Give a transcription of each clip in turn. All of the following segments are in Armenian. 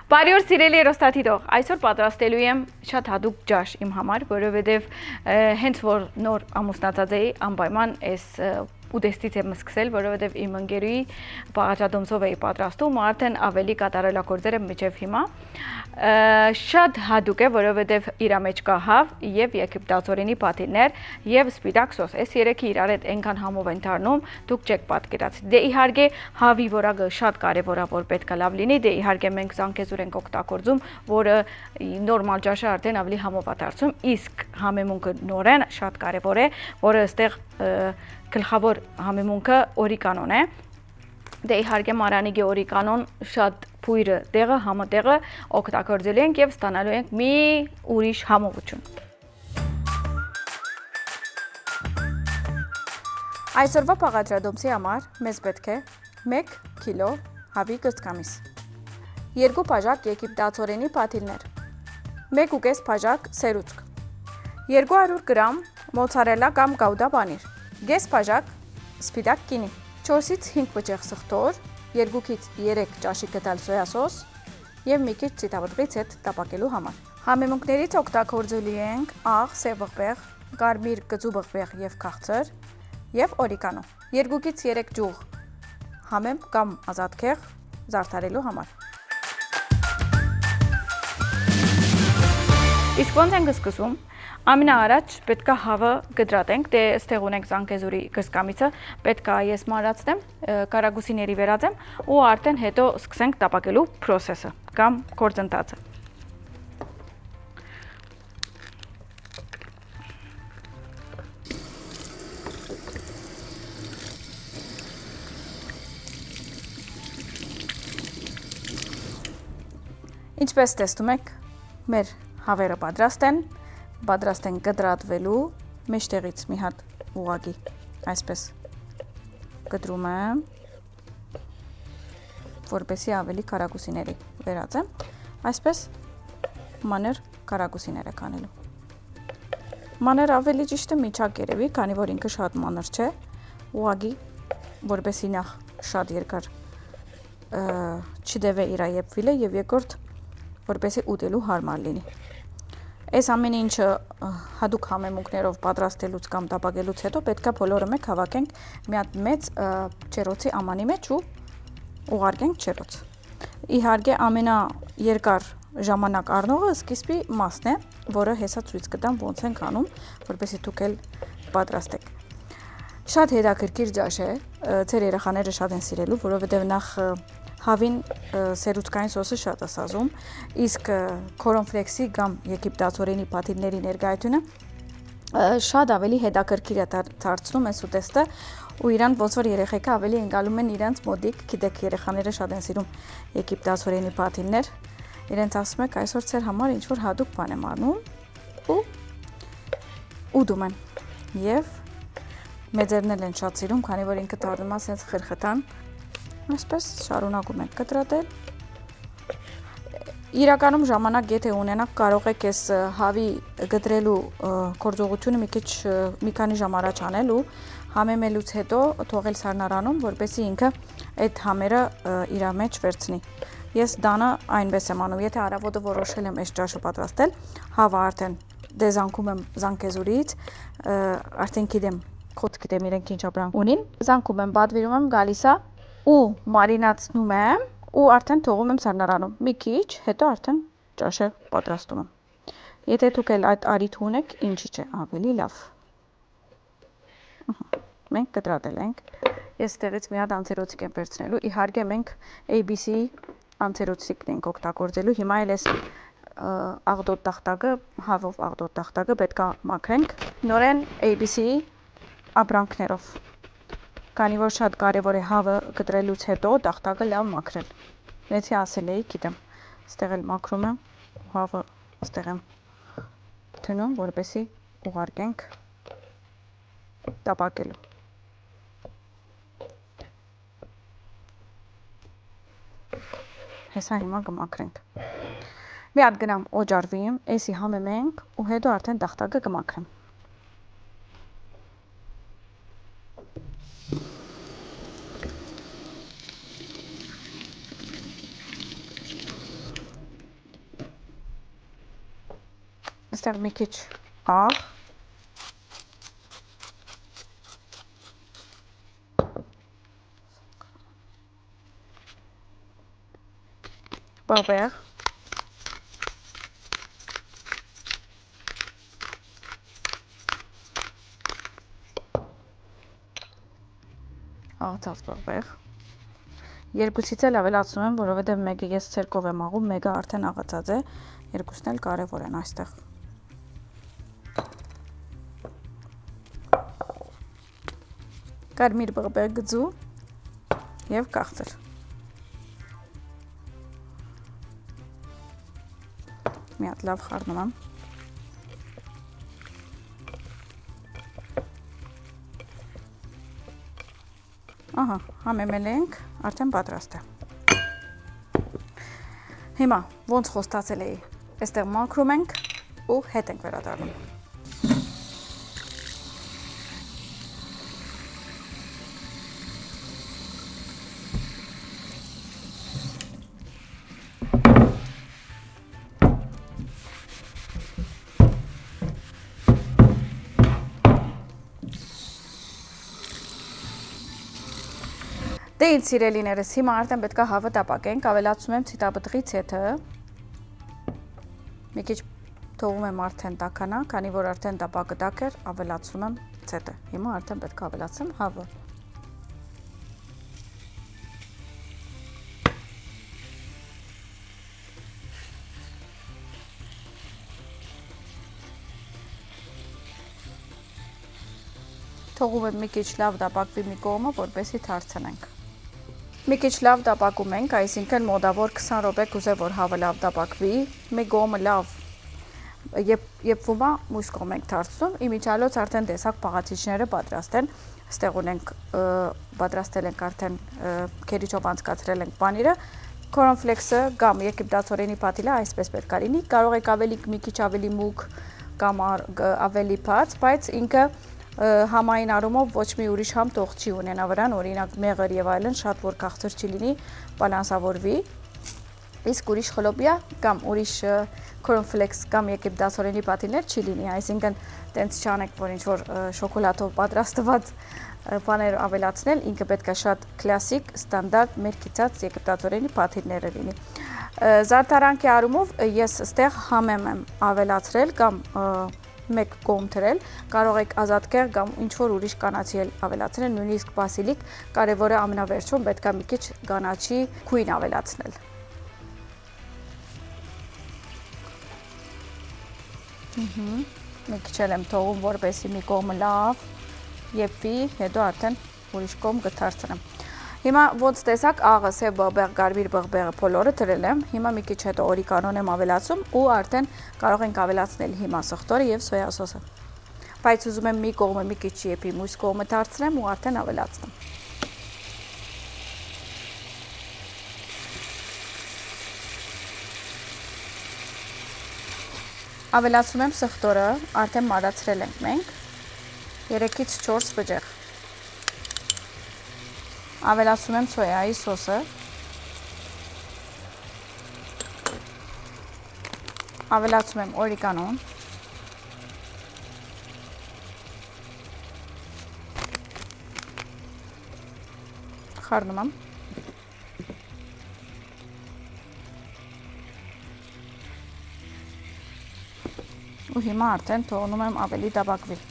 Բարի օր սիրելի երոստաթիտող, այսօր պատրաստելու եմ շատ հատուկ ջաշ իմ համար, որովհետև հենց որ նոր ամուսնացած էի, անպայման այս ուտեստից եմ սկսել, որովհետև իմ ընկերուի բաղաճադոմսով էի պատրաստում, արդեն ավելի կատարելագործել եմ մինչև հիմա։ Շատ հատուկ է, որովհետև իր մեջ կա հավ եւ եգիպտացորենի պատիլներ եւ սպիտակ սոս։ Այս երեքը իրար հետ այնքան համով են դառնում, դուք չեք պատկերացնի։ Դե իհարկե հավի որակը շատ կարեւոր է, որ պետք է լավ լինի, դե իհարկե մենք զանգեզուր ենք օգտագործում, որը նորմալ ջաշը արդեն ավելի համով է դարձում, իսկ համեմունքը նորեն շատ կարեւոր է, որը այստեղ գլխավոր համեմունքը օրիկանոն է։ Դե իհարկե մարանիգի օրիկանոն շատ փույրը տեղը համատեղը օգտագործելու ենք եւ ստանալու ենք մի ուրիշ համովություն։ Այսօրվա բաղաճադոմսի համար մեզ պետք է 1 կիլո հավի կրծքամիս, 2 բաժակ եգիպտացորենի պատիլներ, 1.5 բաժակ սերուցք, 200 գրամ մոցարելա կամ գաուդա պանիր, կես բաժակ սպիտակ կինի, 4-ից 5 բջեղ սխտոր, 2-ից 3 ճաշի կտալ սոյա սոս եւ մի քիչ ցիտավրղից հետ տապակելու համար։ Համեմունքներից օգտագործելու ենք աղ, սև բղբեղ, կարմիր կծու բղբեղ եւ քաղցր եւ օրիկանո։ 2-ից 3 ջուղ համեմ կամ ազատ քեղ զարդարելու համար։ Իսկ ոնց ենք սկսում։ Ամենաառաջ պետք է հավը գդրատենք, դե այստեղ ունենք զանգեզուրի կրծքամիսը, պետք է ես մարացնեմ, կարագուսիների վերածեմ ու արդեն հետո սկսենք տապակելու process-ը կամ գործընթացը։ Ինչպես տեսնում եք, մեր հավերը պատրաստ են գդրատվելու, մեջտեղից մի հատ ուղղակի այսպես գդրում եմ, որպեսզի ավելի կարագուսիների վերածեմ, այսպես մանր կարագուսիներ եք անելու։ Մանր ավելի ճիշտը միջակ երևի, քանի որ ինքը շատ մանր չէ, ուղղակի որպեսզի նախ շատ երկար չդեվե իր եփվիլը եւ երկրորդ որպեսզի ուտելու հարմար լինի։ Այս ամեն ինչը հատուկ համեմունքներով պատրաստելուց կամ տապակելուց հետո պետք է բոլորը մեկ հավաքենք մի հատ մեծ չերոցի ամանի մեջ ու ուղարկենք չերոց։ Իհարկե ամենաերկար ժամանակ առնողը սկիզբի մասն է, որը հեսա ցույց կտամ ոնց ենք անում, որպեսզի դուք էլ պատրաստեք։ Շատ հետաքրքիր ջաշ է, ձեր երեխաները շատ են սիրելու, որովհետև նախ հավին սերուցքային սոսը շատ է սազում, իսկ կորնֆլեքսի կամ եգիպտացորենի պատիլների ներկայությունը շատ ավելի հետաքրքիր է դարձնում այս ուտեստը ու իրան ոնց որ երեխեքը ավելի ընկալում են իրենց մոդիկ, գիտեք երեխաները շատ են սիրում եգիպտացորենի պատիլներ, իրենց ասում եք այսօր ձեր համար ինչ որ հատուկ բան եմ անում ու ուտում են եւ մեծերն են շատ սիրում, քանի որ ինքը դառնում է sense խրխտան, այսպես շարունակում ենք կտրատել։ Իրականում ժամանակ եթե ունենաք, կարող եք այս հավի գտրելու գործողությունը մի քանի ժամ առաջ անել ու համեմելուց հետո թողել սառնարանում, որպեսզի ինքը այդ համերը իր մեջ վերցնի։ Ես դանը այնպես եմ անում, եթե առավոտը որոշել եմ այս ջաշը պատրաստել, հավը արդեն դեզանգում եմ զանգեզուրից, արդեն գիտեմ, խոտ գիտեմ իրենք ինչ ապրանք ունին, զանգում եմ, պատվիրում եմ, գալիս է ու մարինացնում եմ ու արդեն թողում եմ սառնարանում։ Մի քիչ, հետո արդեն ջաշը պատրաստում եմ։ Եթե դուք էլ այդ արիթ ունեք, ինչի՞ չէ, ավելի լավ։ Մենք կտրատել ենք։ Ես ստեղից մի հատ անցերոցիկ եմ վերցնելու։ Իհարկե մենք ABC անցերոցիկն ենք օգտագործելու։ Հիմա էլ էս աղդոտ տախտակը, հավով աղդոտ տախտակը պետք է մաքրենք նորեն ABC ապրանքներով։ Քանի որ շատ կարևոր է հավը գտրելուց հետո տախտակը լավ մաքրել։ Նեցի ասել էի, գիտեմ, ստեղ էլ մաքրում եմ, հավը ստեղ եմ դնում, որպեսզի ուղարկենք տապակելու։ Հեսա հիմա կմաքրենք։ Մի հատ գնամ օջարվիմ, էսի համեմ ենք ու հետո արդեն տախտակը կմաքրեմ։ Այստեղ մի քիչ աղ, բաբեղ, աղցած բաբեղ, երկուսից էլ ավելացնում եմ, որովհետև մեկը ես ցերկով եմ աղում, մեկը արդեն աղացած է, երկուսն էլ կարևոր են այստեղ։ Կարմիր բաբեղ գծու և կաղցր։ Մի հատ լավ խառնում եմ։ Ահա, համեմել ենք, արդեն պատրաստ է։ Հիմա, ոնց խոստացել էի, այստեղ մաքրում ենք ու հետ ենք վերադառնում։ Դե ինձ սիրելիներս, հիմա արդեն պետք է հավը տապակենք, ավելացնում եմ ցիտապտղի ցեթը, մի քիչ թողում եմ արդեն տաքանա, քանի որ արդեն տապակը տաք էր, ավելացնում եմ ցեթը, հիմա արդեն պետք է ավելացեմ հավը։ Թողում եմ մի քիչ լավ տապակվի մի կողմը, որպեսզի թարցնենք։ Մի քիչ լավ տապակում ենք, այսինքն մոտավոր 20 րոպե կուզե որ հավը լավ տապակվի, մի կողմը լավ եփվում է, մյուս կողմ ենք թարցնում, իմիջիալոց արդեն տեսակ պաղացիչները պատրաստ են, այստեղ ունենք պատրաստել ենք արդեն քերիչով անցկացրել ենք պանիրը, կորնֆլեքսը կամ եգիպտացորենի պաթիլը այսպես պետք է լինի, կարող եք ավելի մի քիչ ավելի մուգ կամ ավելի բաց, բայց ինքը համային առումով ոչ մի ուրիշ համ տող չի ունենա վրան, օրինակ մեղր եւ այլն շատ որ քաղցր չի լինի, բալանսավորվի։ Իսկ ուրիշ խլոպիա կամ ուրիշ կորնֆլեքս կամ եգիպտացորենի պաթիլներ չի լինի, այսինքն տենց չանեք, որ ինչ որ շոկոլադով պատրաստված բաներ ավելացնել, ինքը պետք է շատ կլասիկ, ստանդարտ մեր գիծած եգիպտացորենի պաթիլները լինի։ Զարդարանքի առումով ես ստեղ համեմ եմ ավելացրել կամ մեկ կողմ թրել, կարող եք ազատկեր կամ ինչ-որ ուրիշ կանաչի էլ ավելացնել, նույնիսկ բասիլիկ, կարևորը ամենավերջում պետք է մի քիչ կանաչի քույն ավելացնել։ Մի քիչ էլ եմ թողում, որպեսզի մի կողմը լավ եփվի, հետո արդեն ուրիշ կողմ կթարցնեմ։ Հիմա ոնց տեսակ աղը, սև բաբեղ, կարմիր բաբեղը բոլորը թրել եմ, հիմա մի քիչ հետո օրիգանոն եմ ավելացում ու արդեն կարող ենք ավելացնել հիմա սխտորը եւ սոյա սոսը։ Բայց ուզում եմ մի կողմը մի քիչ եփի, մյուս կողմը դարձնեմ ու արդեն ավելացնեմ։ Ավելացնում եմ սխտորը, արդեն մարացրել ենք մենք 3-ից 4 բջեղ։ Ավելացնում եմ սոյայի սոսը, ավելացում եմ օրիգանոն, խառնում եմ, ու հիմա արդեն թողնում եմ ավելի տապակվի։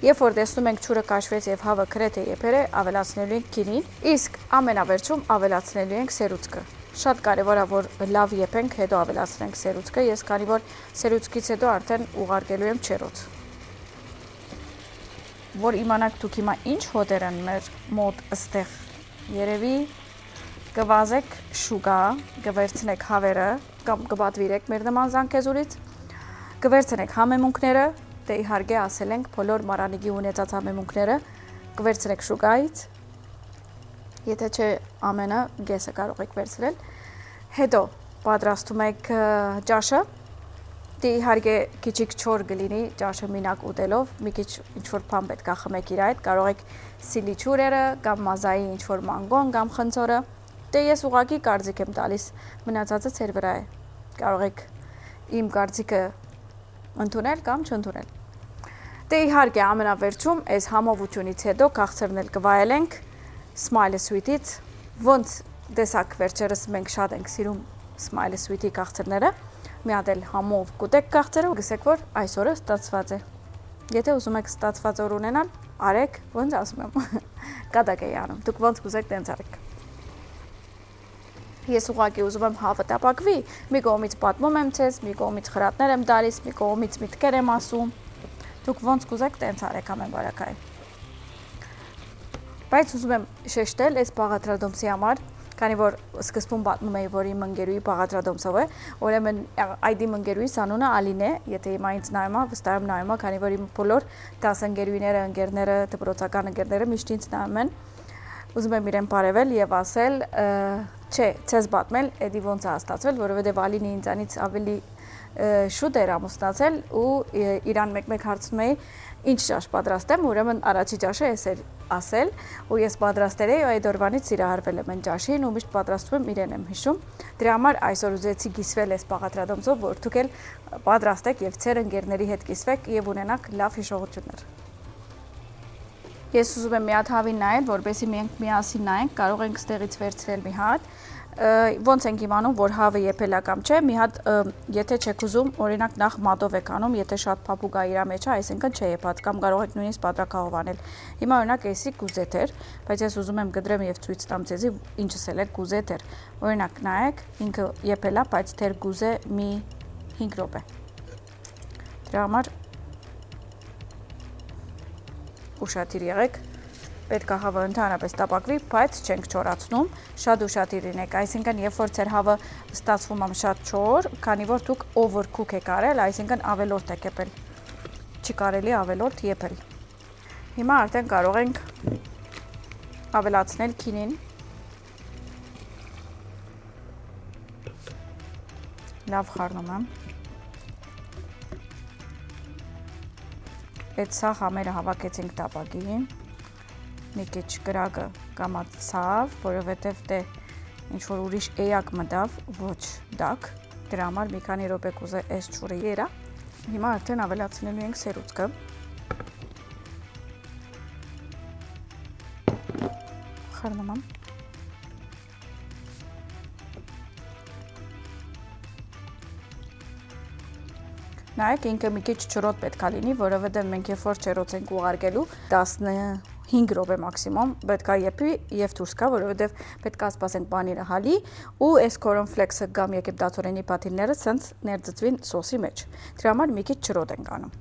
Երբ որ տեսնում ենք ջուրը կաշվեց եւ հավը գրեթե եփեր է, ավելացնելու ենք գինին, իսկ ամենավերջում ավելացնելու ենք սերուցքը։ Շատ կարևոր է որ լավ եփենք, հետո ավելացնենք սերուցքը, ես քանի որ սերուցքից հետո արդեն ուղարկելու եմ չերոց։ Որ իմանաք դուք հիմա ինչ հոտեր են մեր մոտ ըստեղ, երևի կվազեք շուգա, կվերցնեք հավերը կամ կպատվիրեք մեր նման զանգեզուրից, կվերցնեք համեմունքները, դե իհարկե ասել ենք բոլոր մարանիգի ունեցած համեմունքները կվերցրեք շուգայից, եթե չէ ամենը գեսը կարող եք վերցրել, հետո պատրաստում եք ճաշը, դե իհարկե քիչիկ չոր կլինի ճաշը մինակ ուտելով, մի քիչ ինչ-որ բան պետք է խմեք իր այդ, կարող եք սիլի ջուրերը կամ մազայի ինչ-որ մանգոն կամ խնձորը, Դե ես ուղղակի կարծիք եմ տալիս, մնացածը ձեր վրա է։ Կարող եք իմ կարծիքը ընդունել կամ չընդունել։ Դե իհարկե ամենավերջում այս համովությունից հետո քաղցրնել կվայելենք Smile Sweet-ից, ոնց տեսակ վերջերս մենք շատ ենք սիրում Smile Sweet-ի քաղցրները, մի հատ էլ համով կուտեք քաղցրը ու գսեք, որ այսօրը ստացված է։ Եթե ուզում եք ստացված օր ունենալ, արեք, ոնց ասում եմ, կատակ էի անում, դուք ոնց կուզեք տենց արեք։ Ես ուղղակի ուզում եմ հավը տապակվի, մի կողմից պատմում եմ ձեզ, մի կողմից խրատներ եմ տալիս, մի կողմից միտքեր եմ ասում, դուք ոնց կուզեք տենց արեք ամեն բարակային։ Բայց ուզում եմ շեշտել այս բաղադրատոմսի համար, քանի որ սկզբում պատմում էի, որ իմ ընկերուհի բաղադրատոմսով է, ուրեմն այդ իմ իրենից անունը Ալին է, եթե հիմա ինձ նայում է, վստահ եմ նայում է, քանի որ իմ բոլոր դասընկերուհիները, ընկերները, դպրոցական ընկերները միշտ ինձ նայում են, ուզում եմ իրեն բարևել եւ ասել, չէ, ցես պատմել, էդի ոնց է ստացվել, որովհետեւ Ալինը ինձանից ավելի շուտ էր ամուսնացել ու իրան մեկ-մեկ հարցնում էի, ինչ ճաշ պատրաստեմ, ուրեմն առաջի ճաշը ես էր ասել ու ես պատրաստել էի ու այդ օրվանից սիրահարվել եմ այն ճաշին ու միշտ պատրաստում եմ իրեն եմ հիշում։ Դրա համար այսօր ուզեցի կիսվել այս բաղադրատոմսով, որ դուք էլ պատրաստեք եւ ձեր ընկերների հետ կիսվեք եւ ունենաք լավ հիշողություններ։ Ես ուզում եմ մի հատ հավին նայել, որպեսզի մենք միասին նայենք, կարող ենք ստեղից վերցնել մի հատ։ Ոնց ենք իմանում, որ հավը եփելա կամ չէ, մի հատ եթե չեք ուզում, օրինակ նախ մատով եք անում, եթե շատ փափուկ է իր մեջ, այսինքն չէ եփած կամ կարող եք նույնիսկ պատրակահով անել։ Հիմա օրինակ էսի կուզեթ էր, բայց ես ուզում եմ գդրեմ եւ ցույց տամ ձեզի ինչս էլ է կուզեթ էր։ Օրինակ նայեք, ինքը եփելա, բայց թեր գուզե մի 5 րոպե։ Դրա համար ուշադիր եղեք, պետք է հավը ընդհանրապես տապակվի, բայց չենք չորացնում, շատ ուշադիր լինեք, այսինքն երբ որ ձեր հավը ստացվում է շատ չոր, քանի որ դուք overcook եք արել, այսինքն ավելորդ եք եփել, չի կարելի ավելորդ եփել։ Հիմա արդեն կարող ենք ավելացնել քինին։ Լավ խառնում եմ։ Այդ սա համերը հավաքեցինք տապակի, մի քիչ կրակը կամացավ, որովհետև դե ինչ-որ ուրիշ էյակ մտավ, ոչ դակ, դրա համար մի քանի րոպե կուզե այս չուրը երա, հիմա արդեն ավելացնելու ենք սերուցքը, խառնում եմ, նայեք ինքը մի քիչ չորոտ պետք է լինի, որովհետև մենք երբ որ չերոց ենք ուղարկելու 15 րոպե մաքսիմում պետք է եփի եւ դուրս գա, որովհետև պետք է սպասենք պանիրը հալի ու այս կորնֆլեքսը կամ եգիպտացորենի պաթիլները ցենց ներծծվին սոսի մեջ։ Դրա համար մի քիչ չորոտ ենք անում։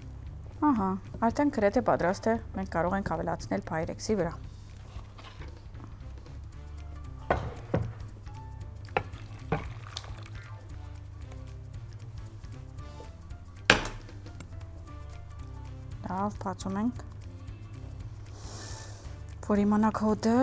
Ահա, արդեն գրեթե պատրաստ է, մենք կարող ենք ավելացնել փայրեքսի վրա։ Լավ, բացում ենք, որ իմանաք հոտը,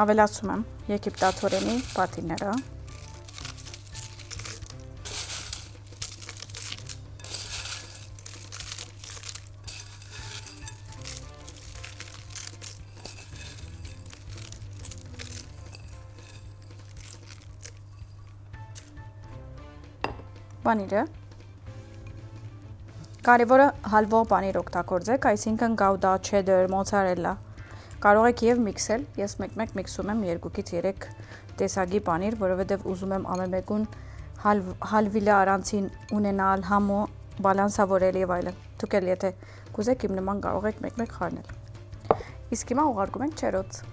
ավելացում եմ եգիպտացորենի պաթիլները, պանիրը, կարևորը հալվող պանիր օգտագործեք, այսինքն գաուդա, չեդեր, մոցարելլա, կարող եք եւ միքսել, ես մեկ-մեկ միքսում եմ 2-ից 3 տեսակի պանիր, որովհետեւ ուզում եմ ամեն մեկուն հալվիլը առանցին ունենալ, համո բալանսավորել եւ այլն։ Դուք էլ եթե կուզեք իմ նման կարող եք մեկ-մեկ խառնել։ Իսկ հիմա ուղարկում ենք չերոց։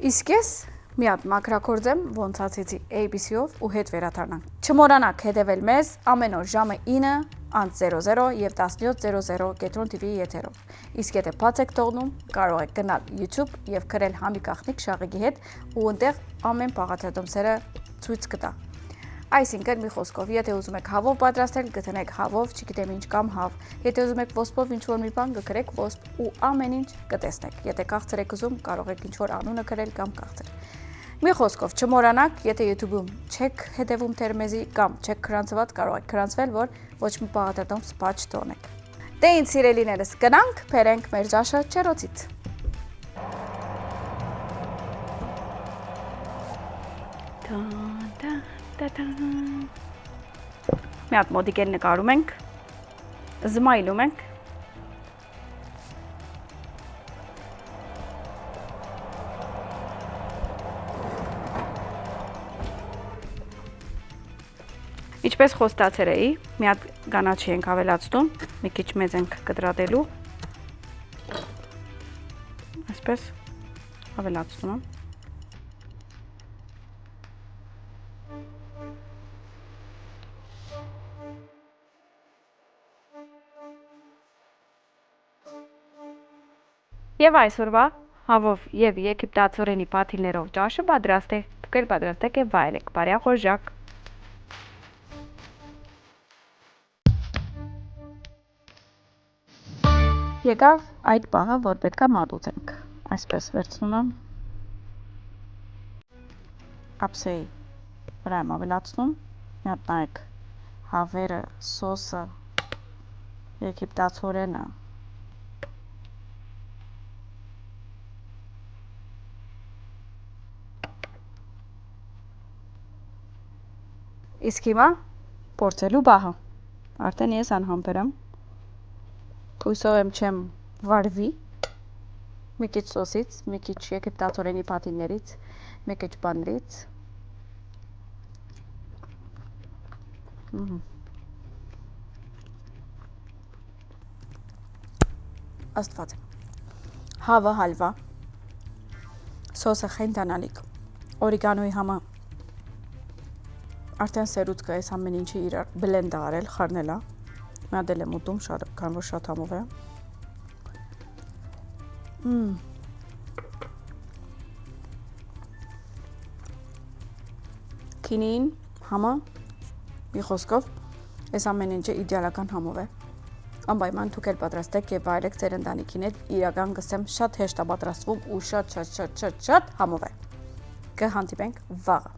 Իսկ ես մի հատ մակրակորձեմ, ոնց ասեցի ABC-ով ու հետ վերադառնանք։ Չմոռանաք հետևել մեզ ամեն օր ժամը 9:00 եւ 17:00 Կենտրոն TV-ի եթերով։ Իսկ եթե բաց եք թողնում, կարող եք գնալ YouTube եւ գրել Համի Կախնիկ Շաղիկի հետ ու այնտեղ ամեն բաղադրատոմսերը ցույց կտա։ Այսինքն մի խոսքով, եթե ուզում եք հավով պատրաստել, կգտնեք հավով, չգիտեմ ինչ կամ հավ։ Եթե ուզում եք ոսպով ինչ-որ մի բան, կգրեք ոսպ ու ամեն ինչ կտեսնեք։ Եթե քաղցր եք ուզում, կարող եք ինչ-որ անունը գրել կամ քաղցր։ Մի խոսքով, չմոռանաք, եթե YouTube-ում չեք հետևում Թերմեզի կամ չեք քրանցված, կարող եք քրանցվել, որ ոչ մի պահատատոմ սպա չթողնեք։ Դե ինձ սիրելիներս, գնանք, բերենք մեր ջաշը չերոցից։ Մի հատ մոդիկել նկարում ենք, զմայլում ենք, ինչպես խոստացել էի, մի հատ գանաչի ենք ավելացնում, մի քիչ մեծ ենք կտրատելու, այսպես ավելացնում եմ։ Եվ այսօրվա հավով և եգիպտացորենի պաթիլներով ջաշը պատրաստ է, դուք էլ պատրաստեք և վայելեք, բարյախոժակ։ Եկավ այդ պահը, որ պետքա մատուցենք, այսպես վերցնում եմ, ափսեի վրա եմ ավելացնում, մի հատ նայեք հավերը, սոսը, եգիպտացորենը, իսկ հիմա փորձելու բահը, արդեն ես անհամբեր եմ, հույսով եմ չեմ վարվի, մի քիչ սոսից, մի քիչ եգիպտացորենի պաթիլներից, մի քիչ բաններից, աստված եմ, հավը հալվա, սոսը խենթանալիք, օրիգանոյի համը, արդեն սերուցքը այս ամեն ինչի իրար բլենդ արել, խառնելա, մի հատ էլ եմ ուտում, քան որ շատ համով է։ Քինին, համը, մի խոսքով, այս ամեն ինչը իդեալական համով է։ Անպայման դուք էլ պատրաստեք եւ վայելեք ձեր ընտանիքին հետ, իրական գսեմ շատ հեշտ է պատրաստվում ու շատ համով է։ Կհանդիպենք վաղը։